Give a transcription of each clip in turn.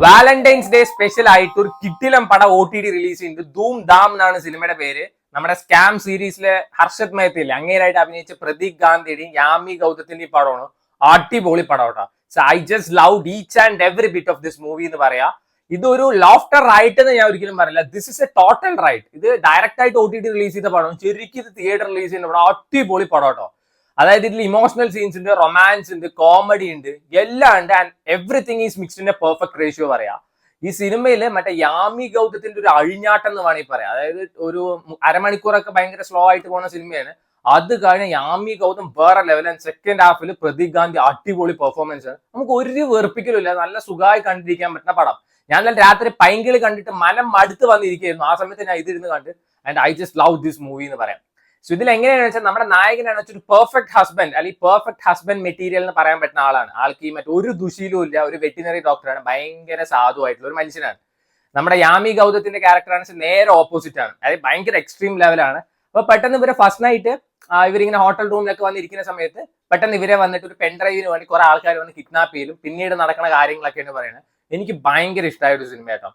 Valentine's day special ആയിട്ട് ഒരു കിട്ടിലം പടം OTT റിലീസ് ചെയ്യുന്നത് ധൂം ധാം എന്നാണ് സിനിമയുടെ പേര്. നമ്മുടെ സ്കാം സീരീസിലെ ഹർഷത് മേഹത്തില്ലേ അങ്ങേരായിട്ട് അഭിനയിച്ച പ്രതീക് ഗാന്ധിയുടെയും യാമി ഗൗതത്തിന്റെയും പടമാണ്. അടിപൊളി പടം കേട്ടോ. So I just love each and every bit of this movie എന്ന് പറയാ. ഇതൊരു ലോഫ്റ്റർ റൈറ്റ് എന്ന് ഞാൻ ഒരിക്കലും പറയില്ല. This is a total riot. ഇത് ഡയറക്റ്റ് ആയിട്ട് OTT റിലീസ് ചെയ്ത പടം, ശരിക്കും ഇത് തിയേറ്റർ റിലീസ് ചെയ്യുന്ന പടം. അടിപൊളി പടം കേട്ടോ. അതായത് ഇതിൽ ഇമോഷണൽ സീൻസ് ഉണ്ട്, റൊമാൻസ് ഉണ്ട്, കോമഡി ഉണ്ട്, എല്ലാം ഉണ്ട്. And everything is mixed in A perfect ratio പറയാം. ഈ സിനിമയിൽ മറ്റേ യാമി ഗൗതത്തിന്റെ ഒരു അഴിഞ്ഞാട്ടം എന്ന് വേണമെങ്കിൽ പറയാം. അതായത് ഒരു അരമണിക്കൂറൊക്കെ ഭയങ്കര സ്ലോ ആയിട്ട് പോകുന്ന സിനിമയാണ്. അത് കഴിഞ്ഞ യാമി ഗൗതം വേറെ ലെവൽ. ആൻഡ് സെക്കൻഡ് ഹാഫിൽ പ്രതീക് ഗാന്ധി അടിപൊളി പെർഫോമൻസ് ആണ്. നമുക്ക് ഒരു വെറുപ്പിക്കലുമില്ല, നല്ല സുഖമായി കണ്ടിരിക്കാൻ പറ്റുന്ന പടം. ഞാൻ നല്ല രാത്രി പൈങ്കിളി കണ്ടിട്ട് മനം മടുത്ത് വന്നിരിക്കുകയായിരുന്നു. ആ സമയത്ത് ഞാൻ ഇതിരുന്ന് കണ്ട്. And I just love this movie എന്ന് പറയാം. സോ ഇതിൽ എങ്ങനെയാണെന്ന് വെച്ചാൽ നമ്മുടെ നായകനാണ് വെച്ചാൽ ഒരു പെർഫെക്റ്റ് ഹസ്ബൻഡ്, അല്ലെങ്കിൽ പെർഫെക്റ്റ് ഹസ്ബൻഡ് മെറ്റീരിയൽ എന്ന് പറയാൻ പറ്റുന്ന ആളാണ്. ആൾക്ക് ഈ ഒരു ദുശീലവും ഇല്ല, ഒരു വെറ്റിനറി ഡോക്ടറാണ്, ഭയങ്കര സാധുവായിട്ടുള്ള ഒരു മനുഷ്യനാണ്. നമ്മുടെ യാമി ഗൗതത്തിന്റെ ക്യാരക്ടറാണ് നേരെ ഓപ്പോസിറ്റ് ആണ്, അതായത് ഭയങ്കര എക്സ്ട്രീം ലെവലാണ്. അപ്പൊ പെട്ടെന്ന് ഇവരെ ഫസ്റ്റ് നൈറ്റ് ഇവരിങ്ങനെ ഹോട്ടൽ റൂമിലൊക്കെ വന്നിരിക്കുന്ന സമയത്ത് പെട്ടെന്ന് ഇവരെ വന്നിട്ട് ഒരു പെൻഡ്രൈവിന് വേണ്ടി കുറെ ആൾക്കാർ വന്ന് കിഡ്നാപ്പ് ചെയ്യലും പിന്നീട് നടക്കുന്ന കാര്യങ്ങളൊക്കെയാണ് പറയുന്നത്. എനിക്ക് ഭയങ്കര ഇഷ്ടമായ ഒരു സിനിമ കേട്ടോ.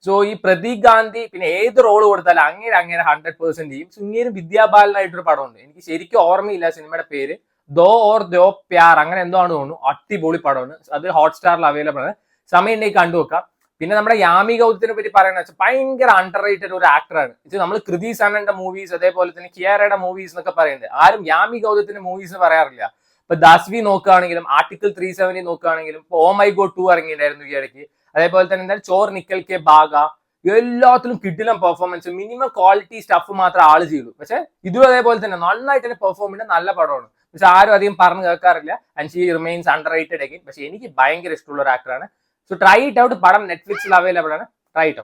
സോ ഈ പ്രതീക് ഗാന്ധി പിന്നെ ഏത് റോൾ കൊടുത്താലും അങ്ങനെ 100% ചെയ്യും. സോ ഇങ്ങനെ വിദ്യാബാലനായിട്ടൊരു പടമുണ്ട്, എനിക്ക് ശരിക്കും ഓർമ്മയില്ല സിനിമയുടെ പേര്, ദോ ഓർ ദോ പ്യാർ അങ്ങനെ എന്തോ ആണ് തോന്നുന്നു. അടിപൊളി പടമാണ്. അത് ഹോട്ട്സ്റ്റാറിൽ അവൈലബിൾ ആണ്, സമയം ഉണ്ടെങ്കിൽ കണ്ടുവെക്കാം. പിന്നെ നമ്മുടെ യാമി ഗൗതത്തിനെ പറ്റി പറയുന്നത് വെച്ചാൽ ഭയങ്കര അണ്ടർ റേറ്റഡ് ഒരു ആക്ടറാണ്. ഇത് നമ്മൾ കൃതി സനന്റെ മൂവീസ് അതേപോലെ തന്നെ കിയാരയുടെ മൂവീസ് എന്നൊക്കെ പറയുന്നത്, ആരും യാമി ഗൗതത്തിന്റെ മൂവീസ് പറയാറില്ല. ഇപ്പൊ ദാസ്വി നോക്കുകയാണെങ്കിലും ആർട്ടിക്കിൾ 370 നോക്കുകയാണെങ്കിലും ഇപ്പൊ ഓ മൈ ഗോഡ് 2 ഇറങ്ങിയിട്ടുണ്ടായിരുന്നു ഈ ഇടയ്ക്ക്. അതേപോലെ തന്നെ എന്തായാലും ചോർ നിക്കൽ കെ ബാഗ, എല്ലാത്തിലും കിടിലം പെർഫോമൻസ്, മിനിമം ക്വാളിറ്റി സ്റ്റഫ് മാത്രമേ ആള് ചെയ്തു. പക്ഷെ ഇതും അതേപോലെ തന്നെ നന്നായിട്ട് തന്നെ പെർഫോം ചെയ്യുന്ന നല്ല പടമാണ്. പക്ഷെ ആരും അധികം പറഞ്ഞു കേൾക്കാറില്ല. And she remains underrated again. പക്ഷെ എനിക്ക് ഭയങ്കര ഇഷ്ടമുള്ള ഒരു ആക്ടറാണ്. So try it out. പടം നെറ്റ്ഫ്ലിക്സിൽ അവൈലബിൾ ആണ്. Try it out.